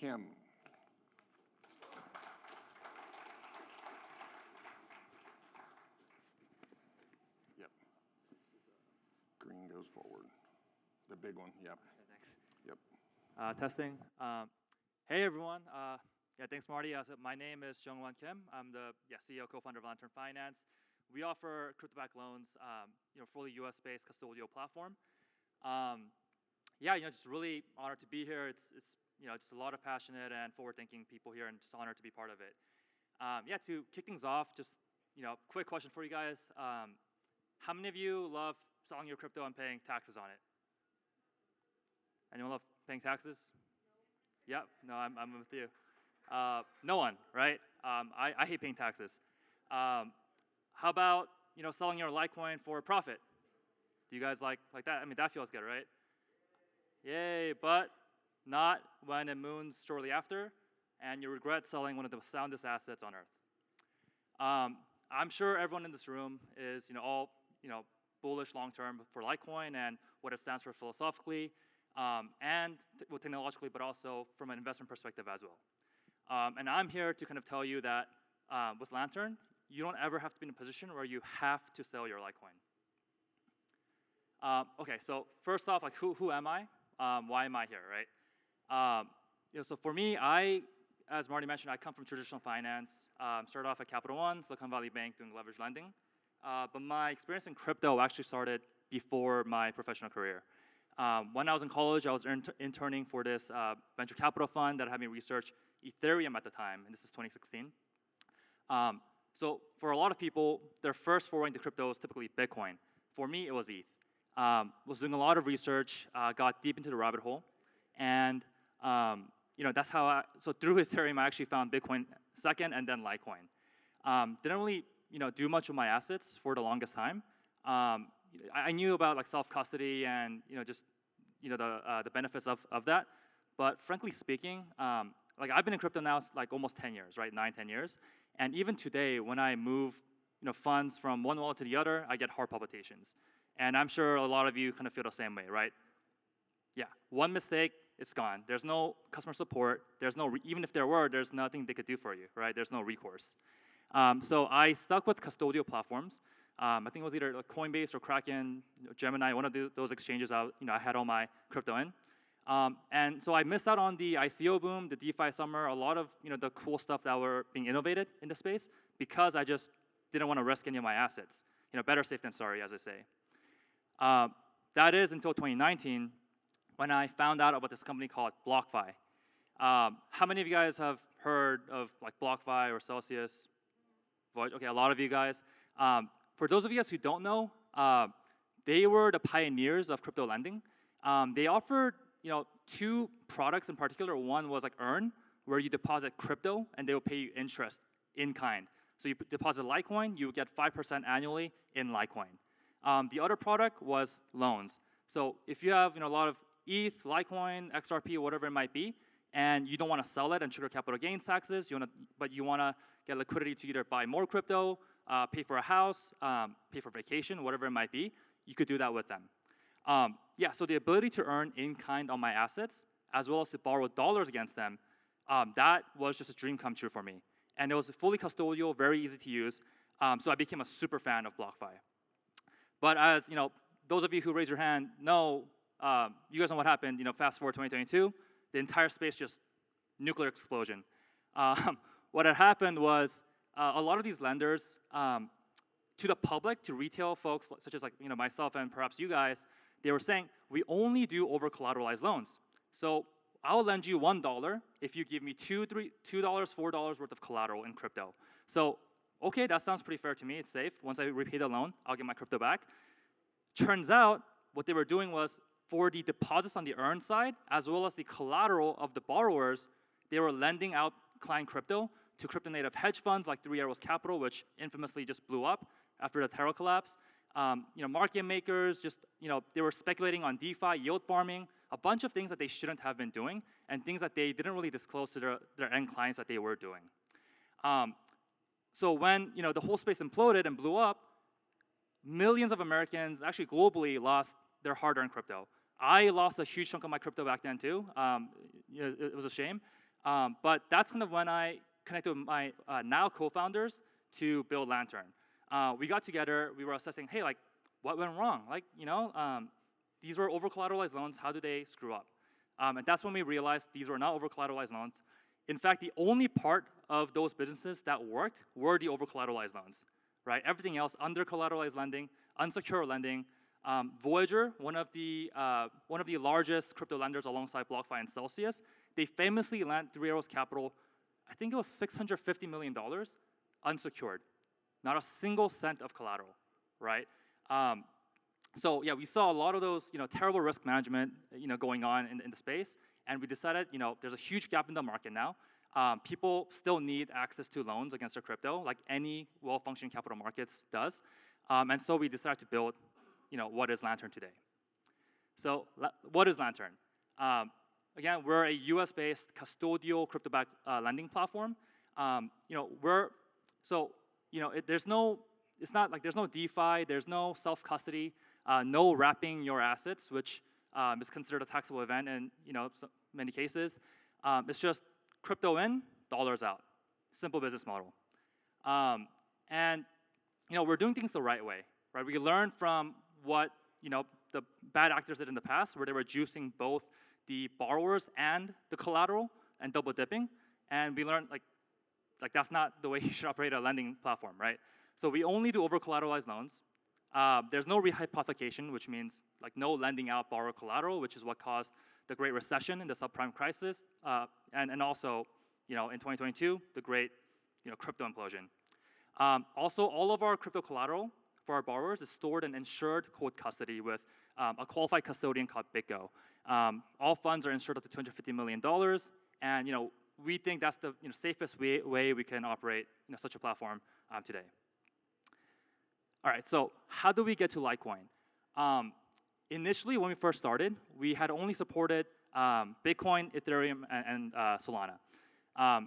Kim. Yep. Green goes forward. The big one, yep. Okay, thanks. Yep. Testing. Hey everyone. Yeah, thanks Marty. So my name is Jung Won Kim. I'm the CEO, co-founder of Lantern Finance. We offer crypto-backed loans, fully US-based custodial platform. Just really honored to be here. It's just a lot of passionate and forward-thinking people here, and just honored to be part of it. To kick things off, just quick question for you guys. How many of you love selling your crypto and paying taxes on it? Anyone love paying taxes? Yep. No, I'm with you. No one, right? I hate paying taxes. How about selling your Litecoin for a profit? Do you guys like that? I mean, that feels good, right? Yay! But not when it moons shortly after, and you regret selling one of the soundest assets on earth. I'm sure everyone in this room is all bullish long term for Litecoin and what it stands for philosophically, and technologically, but also from an investment perspective as well. And I'm here to kind of tell you that with Lantern, you don't ever have to be in a position where you have to sell your Litecoin. Okay, so first off, who am I? Why am I here, right? So for me, as Marty mentioned, I come from traditional finance. Started off at Capital One, Silicon Valley Bank, doing leverage lending. But my experience in crypto actually started before my professional career. When I was in college, I was interning for this venture capital fund that had me research Ethereum at the time, and this is 2016. So for a lot of people, their first foray into crypto is typically Bitcoin. For me, it was ETH. Was doing a lot of research, got deep into the rabbit hole, and that's how so through Ethereum, I actually found Bitcoin second, and then Litecoin. Didn't really do much of my assets for the longest time. I knew about self-custody and the benefits of that, but frankly speaking, I've been in crypto now almost 10 years, right? 9-10 years, and even today when I move funds from one wallet to the other, I get heart palpitations, and I'm sure a lot of you kind of feel the same way, right? Yeah, one mistake, it's gone. There's no customer support. There's no even if there were, there's nothing they could do for you, right? There's no recourse. So I stuck with custodial platforms. I think it was either Coinbase or Kraken, Gemini, one of those exchanges I had all my crypto in. And so I missed out on the ICO boom, the DeFi summer, a lot of the cool stuff that were being innovated in the space because I just didn't want to risk any of my assets. Better safe than sorry, as I say. That is until 2019 when I found out about this company called BlockFi. How many of you guys have heard of BlockFi or Celsius? Okay, a lot of you guys. For those of you guys who don't know, they were the pioneers of crypto lending. They offered two products in particular. One was Earn, where you deposit crypto and they will pay you interest in kind. So you deposit Litecoin, you get 5% annually in Litecoin. The other product was loans. So if you have a lot of ETH, Litecoin, XRP, whatever it might be, and you don't want to sell it and trigger capital gains taxes, but you want to get liquidity to either buy more crypto, pay for a house, pay for vacation, whatever it might be, you could do that with them. So the ability to earn in kind on my assets, as well as to borrow dollars against them, that was just a dream come true for me. And it was fully custodial, very easy to use, so I became a super fan of BlockFi. But as those of you who raise your hand know, you guys know what happened. Fast forward 2022, the entire space just nuclear explosion. What had happened was a lot of these lenders, to the public, to retail folks such as myself and perhaps you guys, they were saying we only do over-collateralized loans. So I'll lend you $1 if you give me $2, $4 worth of collateral in crypto. So okay, that sounds pretty fair to me. It's safe. Once I repay the loan, I'll get my crypto back. Turns out what they were doing was for the deposits on the earned side, as well as the collateral of the borrowers, they were lending out client crypto to crypto-native hedge funds like Three Arrows Capital, which infamously just blew up after the Terra collapse. Market makers, they were speculating on DeFi, yield farming, a bunch of things that they shouldn't have been doing, and things that they didn't really disclose to their end clients that they were doing. So when the whole space imploded and blew up, millions of Americans, actually globally, lost their hard-earned crypto. I lost a huge chunk of my crypto back then too. It was a shame. But that's kind of when I connected with my now co-founders to build Lantern. We got together. We were assessing, hey, like, what went wrong? Like, these were over-collateralized loans. How do they screw up? And that's when we realized these were not over-collateralized loans. In fact, the only part of those businesses that worked were the over-collateralized loans, right? Everything else, under-collateralized lending, unsecured lending. Voyager, one of the largest crypto lenders alongside BlockFi and Celsius, they famously lent Three Arrows Capital, I think it was $650 million unsecured, not a single cent of collateral, right? So yeah, we saw a lot of those, terrible risk management, going on in the space, and we decided, there's a huge gap in the market now. People still need access to loans against their crypto, like any well-functioning capital markets does, and so we decided to build, what is Lantern today. So what is Lantern? Again, we're a US-based custodial crypto-backed lending platform. There's no DeFi, there's no self-custody, no wrapping your assets, which is considered a taxable event in many cases. It's just crypto in, dollars out. Simple business model. And we're doing things the right way, right? We learned from what the bad actors did in the past, where they were juicing both the borrowers and the collateral and double dipping, and we learned like that's not the way you should operate a lending platform, right? So we only do over-collateralized loans. There's no rehypothecation, which means like no lending out borrower collateral, which is what caused the Great Recession and the subprime crisis, and also in 2022 the great crypto implosion. Also, all of our crypto collateral for our borrowers is stored in insured cold custody with a qualified custodian called BitGo. All funds are insured up to $250 million, and we think that's the safest way we can operate such a platform today. All right, so how do we get to Litecoin? Initially, when we first started, we had only supported Bitcoin, Ethereum, and Solana.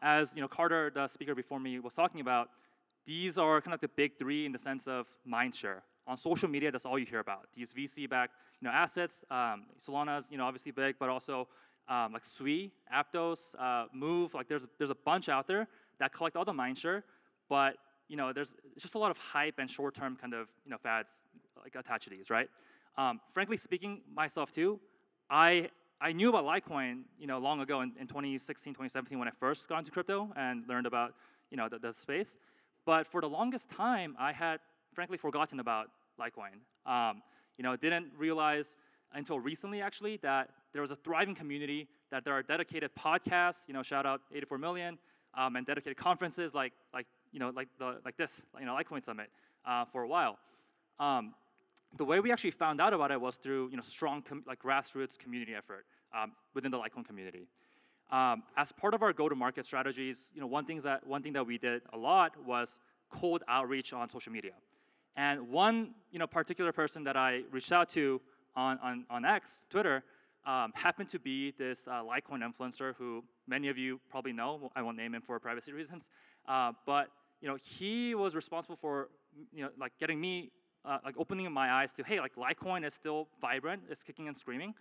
As Carter, the speaker before me, was talking about, these are kind of the big three in the sense of mindshare. On social media, that's all you hear about. These VC-backed assets. Solana's obviously big, but also like Sui, Aptos, Move. Like there's a bunch out there that collect all the mindshare, but there's just a lot of hype and short-term kind of fads like attached to these, right? Frankly speaking, myself too, I knew about Litecoin long ago in 2016, 2017 when I first got into crypto and learned about the space. But for the longest time, I had frankly forgotten about Litecoin. Didn't realize until recently actually that there was a thriving community, that there are dedicated podcasts, shout out 84 Million, and dedicated conferences like this, Litecoin Summit for a while. The way we actually found out about it was through strong grassroots community effort within the Litecoin community. As part of our go-to-market strategies, one thing that we did a lot was cold outreach on social media. And one particular person that I reached out to on X, Twitter, happened to be this Litecoin influencer who many of you probably know. I won't name him for privacy reasons, but he was responsible for getting me opening my eyes to, hey, Litecoin is still vibrant, it's kicking and screaming.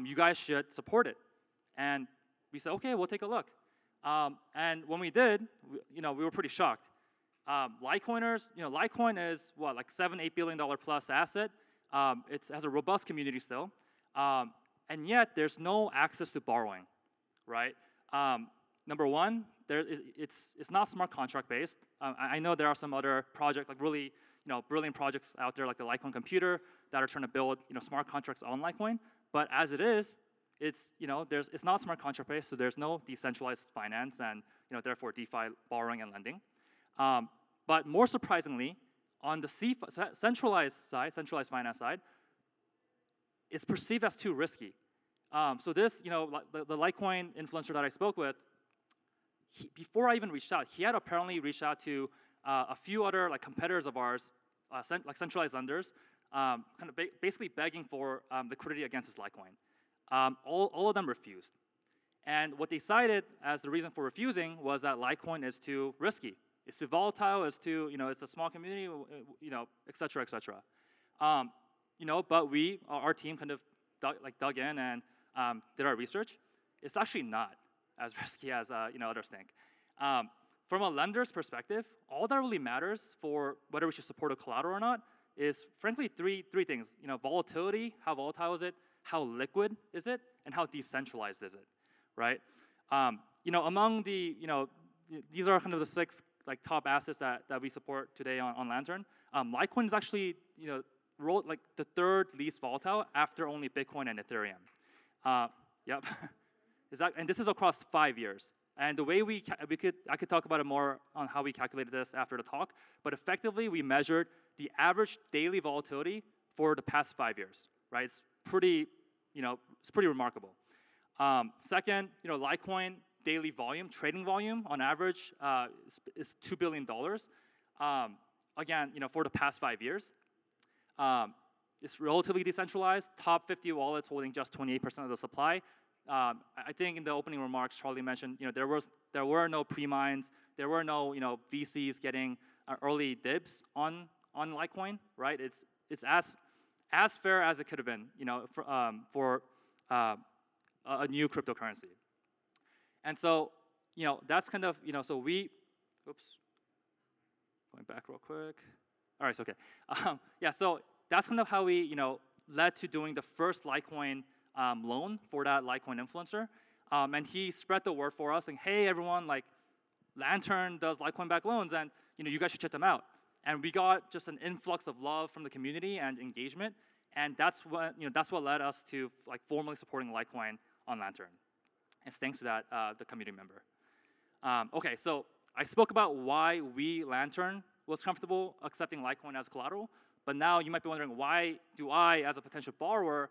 You guys should support it. And we said, okay, we'll take a look. And when we did, we were pretty shocked. Litecoiners, Litecoin is what, like $7-8 billion plus asset. It has a robust community still, and yet there's no access to borrowing, right? Number one, it's not smart contract based. I know there are some other projects, like really brilliant projects out there, like the Litecoin computer, that are trying to build smart contracts on Litecoin. But as it is, it's not smart contract based, so there's no decentralized finance and therefore DeFi borrowing and lending. But more surprisingly, on the centralized finance side, it's perceived as too risky. So this, the Litecoin influencer that I spoke with, before I even reached out, he had apparently reached out to a few other competitors of ours, centralized lenders, kind of basically begging for liquidity against his Litecoin. All of them refused. And what they cited as the reason for refusing was that Litecoin is too risky. It's too volatile, it's too, it's a small community, et cetera, et cetera. But our team kind of dug in and did our research. It's actually not. as risky as others think. From a lender's perspective, all that really matters for whether we should support a collateral or not is frankly three things. Volatility, how volatile is it? How liquid is it? And how decentralized is it, right? Among the, these are kind of the 6 like top assets that we support today on Lantern. Litecoin is actually, the 3rd least volatile after only Bitcoin and Ethereum. Yep. And this is across 5 years. And the way I could talk about it more on how we calculated this after the talk, but effectively we measured the average daily volatility for the past 5 years, right? It's pretty remarkable. Second, Litecoin daily volume, trading volume on average is $2 billion. Again, for the past 5 years. It's relatively decentralized. Top 50 wallets holding just 28% of the supply. I think in the opening remarks, Charlie mentioned, there were no pre-mines, there were no, VCs getting early dibs on Litecoin, right? It's as fair as it could have been, for a new cryptocurrency. And so, that's kind of, so we, oops, going back real quick. All right, so okay. Yeah, so that's kind of how we, led to doing the first Litecoin loan for that Litecoin influencer. And he spread the word for us saying, hey, everyone, like, Lantern does Litecoin-backed loans, and, you guys should check them out. And we got just an influx of love from the community and engagement. And that's what led us to, like, formally supporting Litecoin on Lantern. It's thanks to that, the community member. Okay, so I spoke about why we, Lantern, was comfortable accepting Litecoin as collateral. But now you might be wondering, why do I, as a potential borrower,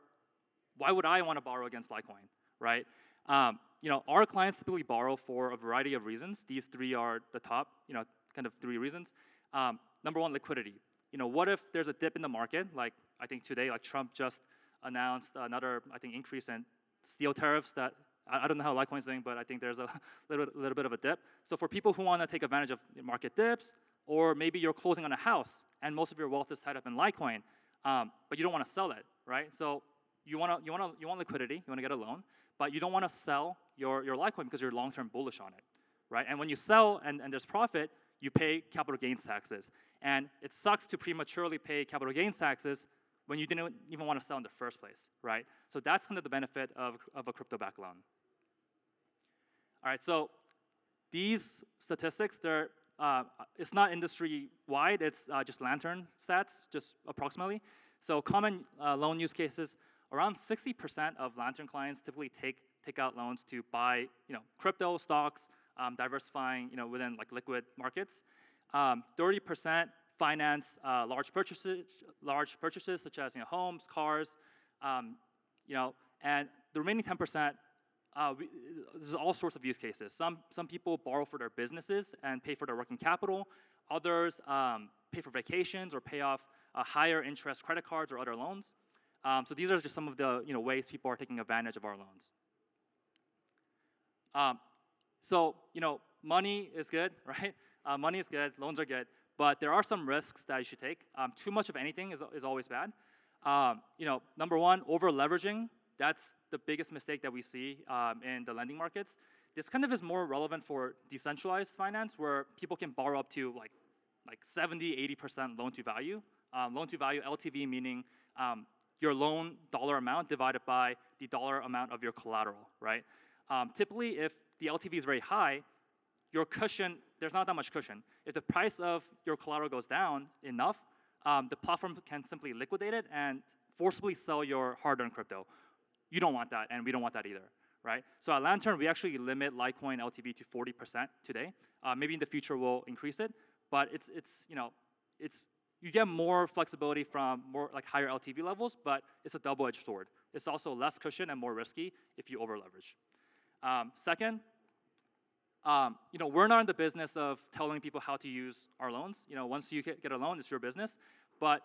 why would I want to borrow against Litecoin, right? Our clients typically borrow for a variety of reasons. These 3 are the top, kind of 3 reasons. Number 1, liquidity. What if there's a dip in the market? Like, I think today, like, Trump just announced another, I think, increase in steel tariffs that, I don't know how Litecoin's doing, but I think there's a little bit of a dip. So for people who want to take advantage of market dips, or maybe you're closing on a house and most of your wealth is tied up in Litecoin, but you don't want to sell it, right? So you want liquidity, you want to get a loan, but you don't want to sell your Litecoin because you're long-term bullish on it, right? And when you sell and there's profit, you pay capital gains taxes. And it sucks to prematurely pay capital gains taxes when you didn't even want to sell in the first place, right? So that's kind of the benefit of a crypto-backed loan. All right, so these statistics, it's not industry-wide, it's just Lantern stats, just approximately. So common loan use cases, around 60% of Lantern clients typically take out loans to buy, crypto stocks, diversifying, within like liquid markets. 30% finance large purchases such as homes, cars, and the remaining 10%. There's all sorts of use cases. Some people borrow for their businesses and pay for their working capital. Others pay for vacations or pay off higher interest credit cards or other loans. So these are just some of the ways people are taking advantage of our loans. So money is good, right? Money is good, loans are good, but there are some risks that you should take. Too much of anything is always bad. Number 1, over leveraging. That's the biggest mistake that we see in the lending markets. This kind of is more relevant for decentralized finance, where people can borrow up to like 70–80% loan to value. Loan to value, LTV, meaning your loan dollar amount divided by the dollar amount of your collateral, right? Typically, if the LTV is very high, your cushion, there's not that much cushion. If the price of your collateral goes down enough, the platform can simply liquidate it and forcibly sell your hard-earned crypto. You don't want that, and we don't want that either, right? So at Lantern, we actually limit Litecoin LTV to 40% today. Maybe in the future we'll increase it, but you get more flexibility from more like higher LTV levels, but it's a double-edged sword. It's also less cushion and more risky if you over-leverage. Second, we're not in the business of telling people how to use our loans. Once you get a loan, it's your business. But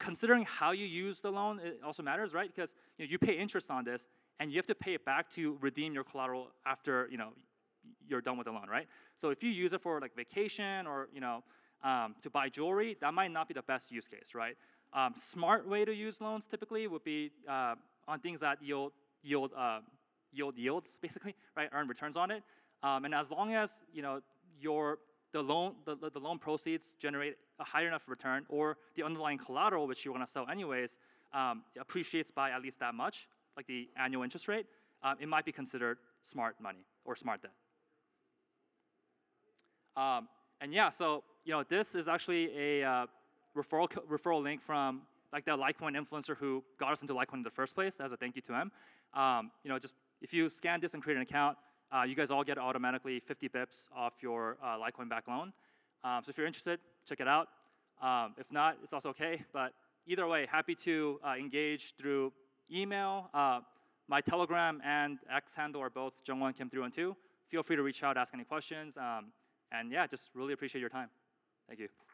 considering how you use the loan, it also matters, right? Because you pay interest on this, and you have to pay it back to redeem your collateral after you're done with the loan, right? So if you use it for like vacation or to buy jewelry, that might not be the best use case, right? Smart way to use loans typically would be on things that yield yields basically, right? Earn returns on it. And as long as the loan proceeds generate a higher enough return, or the underlying collateral which you want to sell anyways appreciates by at least that much, like the annual interest rate, it might be considered smart money or smart debt. And yeah, so this is actually a referral link from like the Litecoin influencer who got us into Litecoin in the first place, as a thank you to him. Just if you scan this and create an account, you guys all get automatically 50 bips off your Litecoin backed loan. So if you're interested, check it out. If not, it's also okay. But either way, happy to engage through email. My Telegram and X handle are both Jung Won Kim 312. Feel free to reach out, ask any questions. And yeah, just really appreciate your time. Thank you.